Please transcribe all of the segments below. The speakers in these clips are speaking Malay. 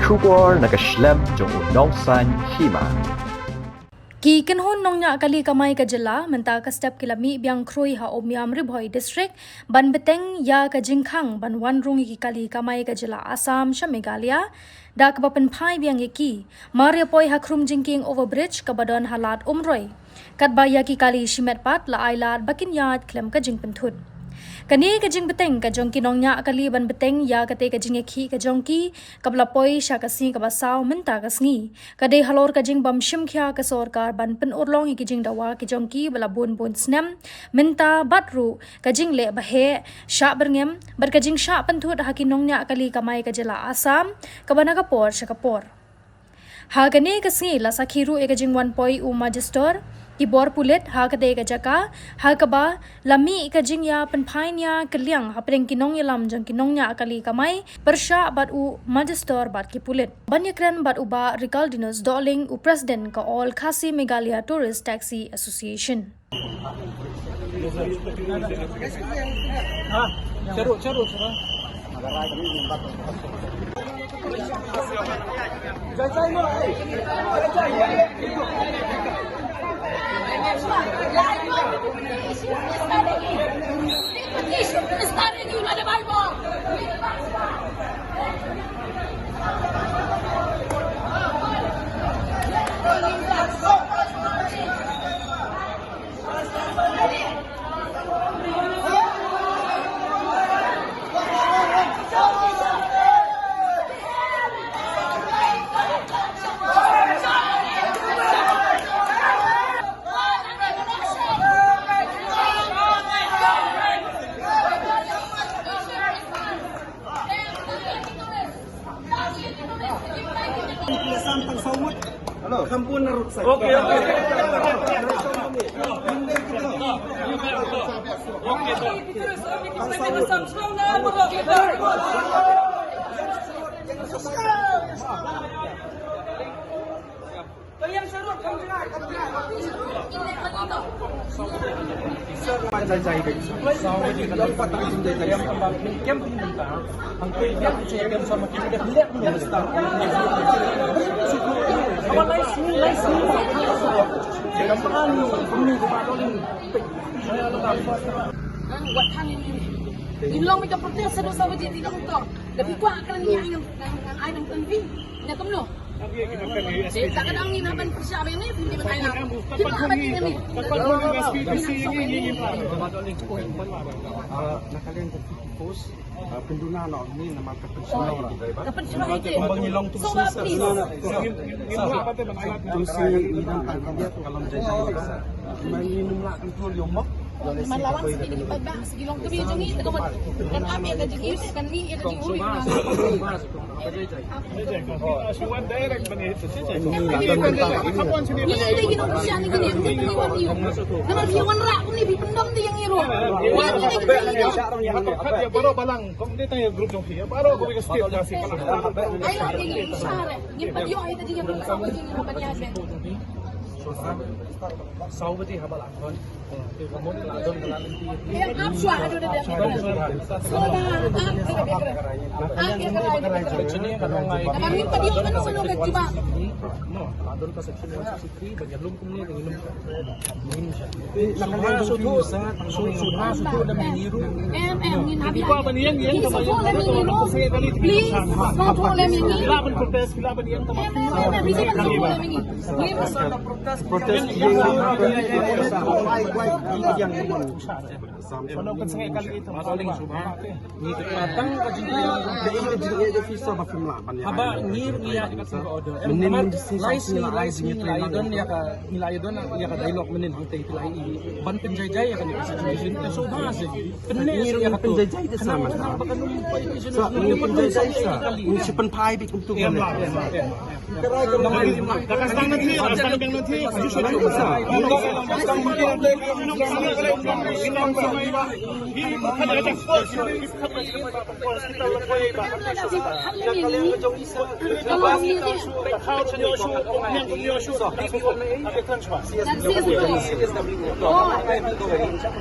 Shubor nakaslem jong unong san hima. Ki kinhon nong nya kali kamay ka jela menta ka step kilami biang kroi ha omiam ribhoi district ban beteng ya ka jingkhang ban wan rung ki kali kamay ka jela Assam sha Meghalaya dak bapen phai biang ki maria poi ha khrum jingking overbridge ka badon halat umroi kat ba ya ki kali shimet pat la ailat bakin yat klem ka jingpen thut kani ka jing beteng ka jong ki nong nya kali ban beteng ya ka te ka jing ki ka jong ki kabla poi sha ka si ka basaw menta ka sngi ka de halor ka jing bam shim khya ka sorkar ban pen urlong ki jing dawa ki jong ki bala bun bun snem menta batru ka jing le ba he sha berngem bar ka jing sha pen thut ha ki nong nya kali kamai ka jela Assam ka bana ka por sha ka por ha kani ka sngi la sakhiru e ka jing wan poi u magister Ibor pulit ha ka de ka jaka ha ka ba lami ka jingya penphai nya kaliang ha preng kinong yalam jang kinong nya kali kamai persha bat u magister bat ki pulit banyakran bat u ba Ricaldinus Darling u president ka all Khasi Meghalaya Tourist Taxi Association Kampun narut saya. Okey. Ilong mereka protes sama dia tidak untuk. Tapi kuat akan yang ai nang tenvi. Nak kemno. Tak kadang ni naban persiap ini di mana. Kita ada ini. Nakalian terfokus penduna no ni nama kepensiunan. Kepensiunan itu. Pembangilong tu So please. Jungsi ni dan dia kalau menjadi minum lah kontrol yomak. Malawang sige ni pagba sige long kabi jeng ni kan ame ka jeng is kan ni ka jeng uri ni lagi ginong siya ni gani ni wan ni kana dia wan ra ko ni bi pendom ti yang iro ni Dia baru balang, kung di tayo group yung hiya, baru ko bigas tiyo kasi kalang. ay la ni sare ni padiyo ay ta jeng sa ko jeng iro kanya ben Saubati habal akon. Kamu ni ladon dalam inti. yang apswa ado da da Sini kan ngai. kami padiyo kan no ka juba No, ladon ka section 163 banyak lum kumni dengan minum siya. Nakalian sudu sudu na miniru. ni nabi Ko ba niyang yan ka ba yan? please not to let me Laban protest, laban yan ka ba? Protes yang Ano kan sa kali ito? Masaling subha. ni datang ka jadi visa ba film laban ya. Haba ngir niya ka sa order. Menin Nilayadon ya ka dialog menin ang tay tilay ban penjay-jay ya kan situation na so base. Ngir ya penjajai itu sama. So ni penjajai sa. Ni si penpai bi kum tu kan. Nakastangan niya, nakastangan niya.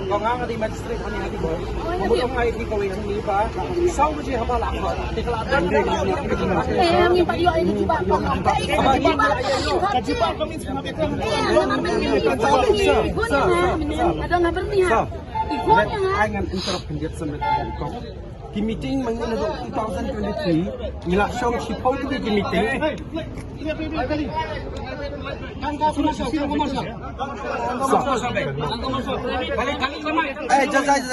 còn ngang đi magistrate hani hati boy mau ngai di kawin ni ba sau je haba la kha ti kala dan de ni pa yo ini tiba ko tiba kami sama betul ada nggak berni ha ikutnya ha Anh interrupt pendiat semet kong. Ki meeting mangin na 2023 nila siyang sipaw to ki meeting. Jai.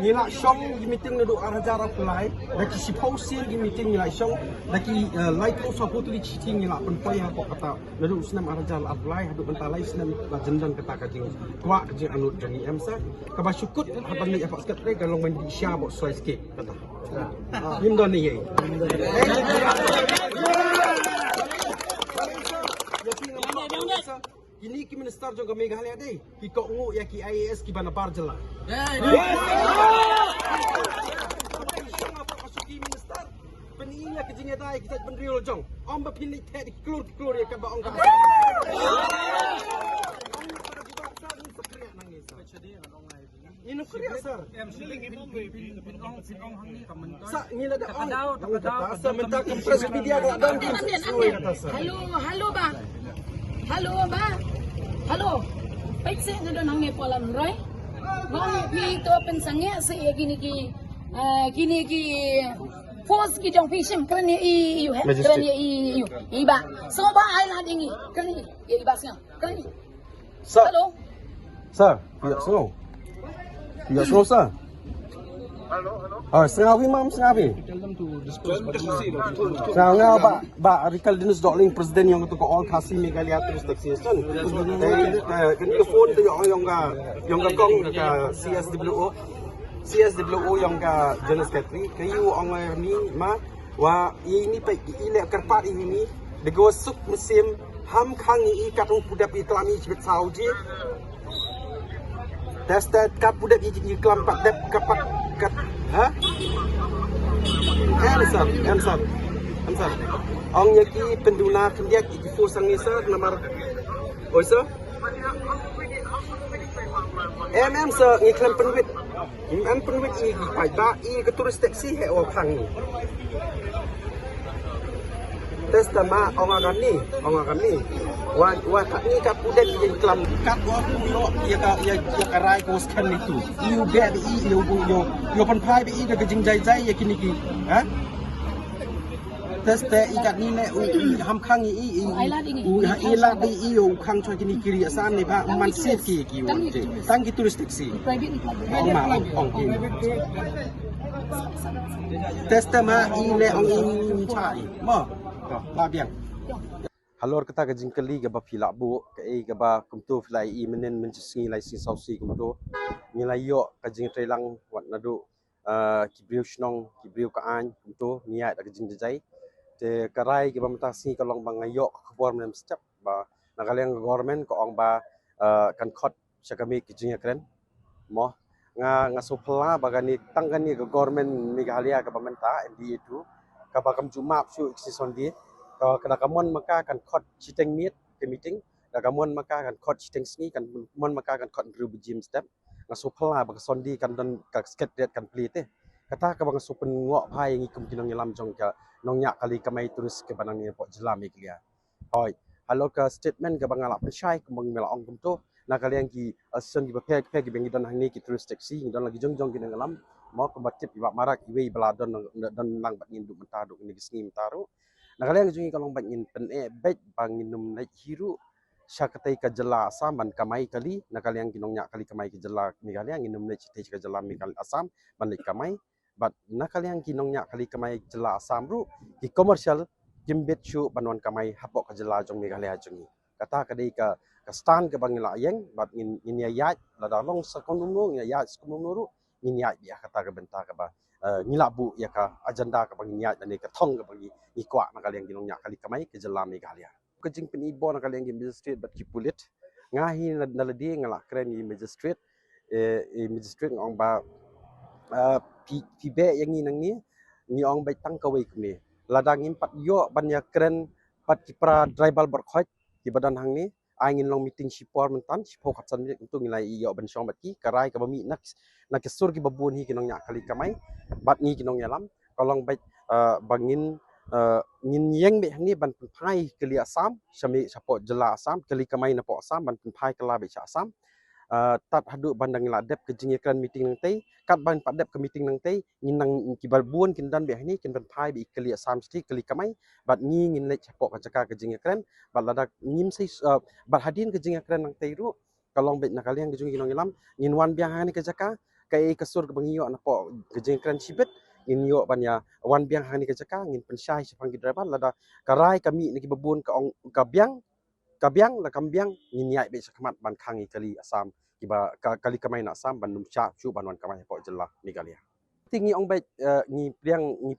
Nila siyang ki meeting na do arajara kulay. Daki sipaw sin ki meeting nila siyang daki light ko sa puto di chiting nila penpoy ha ko kata na do usnam arajal apply hadu bentalai snam jendan kata kajing kwa kajing anut jani emsa kaba syukut haban ni apa skat re kalong mandi sya bo soy skip kata. Yun doon niya. Ini ki minister jong kami Meghalaya deh. Ki ko ngu ya ki IAS ki bana barjala. Ki minister peninya ke jinga dai kita pendriol jong. Om ba pini the di klur ya ka ba ong ka. Ini kriya sir. Sa ngila da sa mentak press media ka dan halo ba halo paitse na do nang polam roy ngong pi to pensangnya se gini ki force ki jong fishim krani iu he krani iu ba so ba ai la dingi krani ba sing krani halo sir tidak slow sir. Halo. Sengawi mam sengawi. Sengawi ba Rikaldinus Dotling presiden yang tu ko all khasi Meghalaya terus taxation. Kan phone tu yang kong ka CSWO yang ka general secretary kayu orang ni ma wa ini pa ile kerpat ini dego suk musim ham khang i katung pudap iklami chibet saudi. Testa kat pudak iklam pak dep kapak kat ha Amsar ong yaki penduna kendiak iki fusang isa namar oisa sa ngiklam penwit penwit i pai ba i ke turis taksi he o khang ni testa ma ong akan ni wa tak ni kat pudak iklam kat wa pulo ya karai ko skan itu iu be i yo pan pai be i ke jing jai ya kini ki ha testa ikat ni ne ham khang i ila di i yo khang choi kini kiri asan ni ba man sit ki wa je tang ki turis taksi ong ki testa ma i le ong in chai mo la biang halor kata ka jingkali ga ba phila bu ka e ga ba kumtu flai I menen menjisi lai si sausi kumtu ngilai yo ka jing trelang wat nadu kibriu shnong kibriu ka an kumtu niat ka jing jai te karai ga ba matasi ka long bang yo khbor men step ba nagaleng government ko ong ba kan khot sakami ki jing kren mo nga sopla bagani tangani ga government Meghalaya ka pamenta NDA tu ka ba kam jumap su exison di kada kamon maka kan khot chiteng miet ke meeting da kamon maka kan khot chiteng sni kan mon maka kan khot ru bujim step nga sopla ba sondi kan don ka sket ret kan plite kata ka bang sopen ngok phai ngi kum kinong yalam jong ka nong nya kali kamai terus ke banang ni po jela Meghalaya hoi halo ka statement ka bang alap pensyai kumang mela ong kum to na kalian ki asen ki pek ki bengi don hang ni ki terus taxi don lagi jong kinong yalam mau ke batip iba marak iwe beladon don lang bat nginduk mentadu ni gisngi mentaru Nagalang jungi kalong bangin pen bet banginum naik hiru syakatai ka jela asam ban kamai kali nagalang kinongnya kali kamai ke jela Meghalaya nginum naik citai ka jela Meghalaya asam ban naik kamai bat nagalang kinongnya kali kamai jela asam ru ki commercial kimbet shu banwan kamai hapok ka jela jong Meghalaya jungi kata kadai ka stan ke bangila yang bat ngin yat la dalong sakonum no yat sakonum no ru ngin yat ya kata ka benta ka ba ngilabu ya ka agenda ka bang niat ani ka thong ka bang ikwa nakaliang ginong nya kali kamai ke jela Meghalaya kejing penibo nakaliang gi magistrate bat ki pulit ngahi naladi ngala kren ni magistrate magistrate ngong ba pi be yang ni nang ni ong bai tang kawai kuni ladang im pat yo ban ya kren pat kipra tribal berkhoi ki badan hang ni angin long meeting sipor mentan sipo khatsan ni untuk nilai yo ban syong bat ki karai ka bami nak kesur ki babun hi kinong nya kali kamai bat ni kinong yalam kolong bai bangin ngin yang be hang ni ban pai kali asam sami sapo jela asam kali kamai na po asam ban pai kala be asam tat hadu bandang ladep ke jingikran meeting nang tei kat ban padep ke meeting nang tei nginang kibal buon kin dan be ni kin ban pai bi kali asam sti kali kamai bat ngi ngin le chapok ka jaka ke jingikran bat ladak ngim sei bat hadin ke jingikran nang tei ru kalong bet nakaliang ke jungi nong ilam ngin wan biang hani ke jaka kai kesur ke bangiyo na po ke jingikran sibet ngin yo ban ya wan biang hani ke jaka ngin pensyai sepang gidrabat lada karai kami ni babun ka ong ka biang la kambiang ngin yai be sakmat ban khangi kali asam kiba kali kamai na asam ban num cha chu ban wan kamai po jela Megalia tingi ong bai ni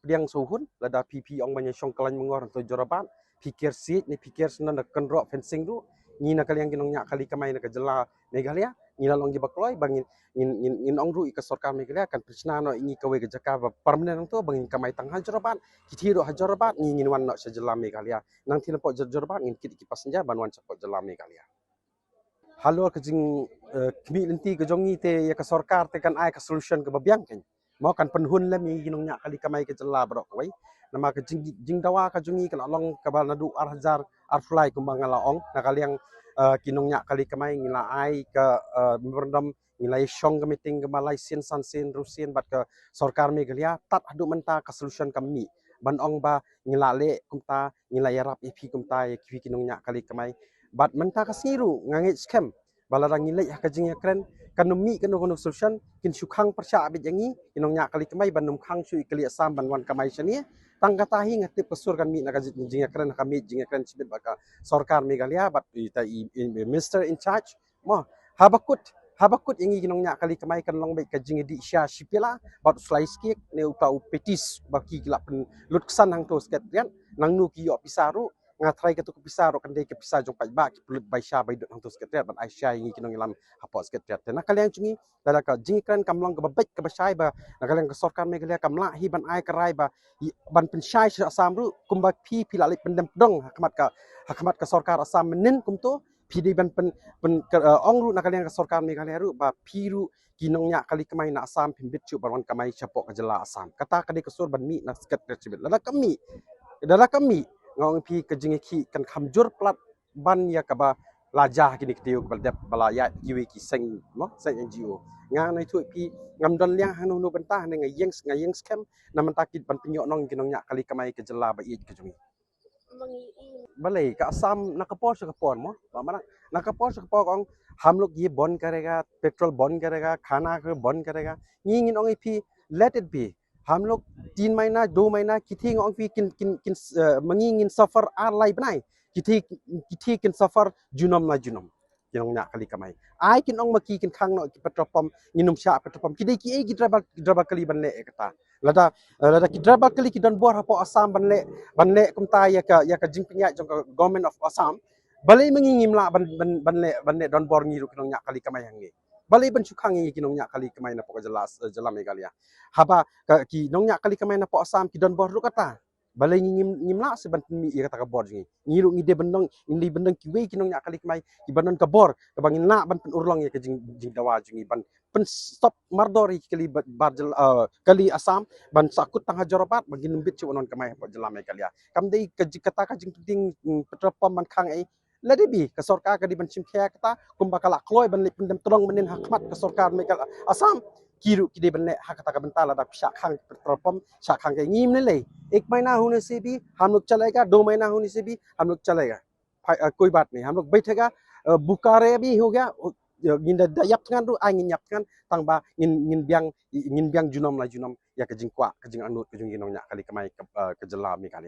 priang sohun lada pp ong banya syong kalan mengor to jorabat pikir sit ni pikir senan na kenro fencing ru ni na kaliang ginong nya kali kamai na ka jela Megalia ni la long gi bakloi bangin in ong ru ka sorkar Megalia kan prisna no ingi kawe ke jaka permanent to bangin kamai tang jorabat kiti ro jorabat ni ngin wan no sa jela Megalia nang tin po jorabat ngin kit ki pasanja ban wan sapot jela Megalia halo ke jing kmi lenti ke jongi te ya ka sorkar te kan ai ka solution ke babiang kan mau kan penhun le mi ginong nya kali kamai ke jela brok wai nama ke jing dawa ka jongi kan along ka bal nadu arhajar arfly kumbang ala ong na kaliang kinong nya kali kamai ngila ai ka memorandum ngilai syong ke meeting ke malai sin san sin rusin bat ke sorkar Megalia tat adu menta ka solution kami ban ong ba ngila le kumta ngila yarap ipi kumta ya kiwi kinong nya kali kamai bat menta ka siru ngangit scam balarang ngilai ka jing ya kren kanumi kanu kono solution kin sukhang persya abit yangi kinong nya kali kamai ban num khang su ikli asam ban wan kamai chani tang kata hi ngatip pesur kan mi na ka jing ya kren kami jing ya kren sibit baka sorkar Megalia bat minister in charge mo habakut yangi kinong nya kali kamai kan long bai ka jing di sya sipila bat slice cake ne uta petis baki gila pen lutsan hang to sket rian nang nu ki yo pisaru ngatrai ke tu pisar kan dei ke pisar jong pai ba ki pulut bai sya bai dot hang to sket rian ban ai sya yangi kinong ilam hapo sket rian na kaliang chungi dala ka jing kan kamlong ke babek ke basai ba na kaliang ke sorkar Megalia kamla hi ban ai karai ba ban pensyai asam ru kumba pi pilalik pendem dong hakmat ka sorkar asam menin kumto pidi ban pen ong ru na kaliang ka sorkar Megalia ru ba piru kinong nya kali kamai na asam pimbit chu ban kamai chapok ka jela asam kata kadi kesur ban mi na sket recibit lada kami ngong pi ke jingeki kan khamjur plat ban ya ka ba lajah kini ktiu ka dep balaya kiwi ki seng mo seng NGO ngang nai thu pi ngam don liang hanu nu bentah ne ngayeng scam na mentakit ban penyok nong kinong nya kali kamai ke jela ba i ke jungi balai ka asam nakapor se kapor mo mana nakapor se kapor ong हम लोग ये बंद करेगा पेट्रोल बंद करेगा खाना बंद करेगा ngin ong pi let it be हम लोग 3 महीना 2 महीना किथी ong pi kin mangingin suffer ar lai banai kithi kin suffer junom kinong nya kali kamai ai kin ong maki kin khang no ki petrol nginum sya petrol kidai ki ai draba kali ban le kata lada ki draba kali ki don bor hapo asam ban le kumta ya ka jing penya jong government of Assam balai mengingim la ban le don bor ngiru kinong nya kali kamai hangi balai ban sukhang ngi kinong nya kali kamai na po jela Megalia haba ki nong nya kali kamai na po Assam ki don bor ru kata balai ngim la se ban mi ya kata ka bor ngi ngiru ngi de bendong indi bendong ki we kinong nya kali kamai ki banon ka bor ka bangin na ban urlong ya ka jing dawa jungi ban pen stop mardori kali barjel kali Assam ban sakut tangha jorobat bagi nembit cu onon kamai po jela Megalia kam dei kata ka jing ting petrol pom ban khang ai ladi bi ka sorkar ka di ban sim kya kata kumba kala kloi ban lip pendem tolong menin hakmat ka sorkar Megalia Assam kiru ki de ban le hakata ka bentala da psha khang petrol pom sha khang ke ngim le 1 महीना होने से भी हम लोग चलेगा 2 महीना होने से भी हम लोग चलेगा कोई बात नहीं हम लोग बैठेगा बुकारे भी हो गया ngin da yap ngan ru ai ngin yap ngan tang ba ngin biang junom ya ke jing kwa ke jing anut ke jing nong nya kali kamai ke jela Megalia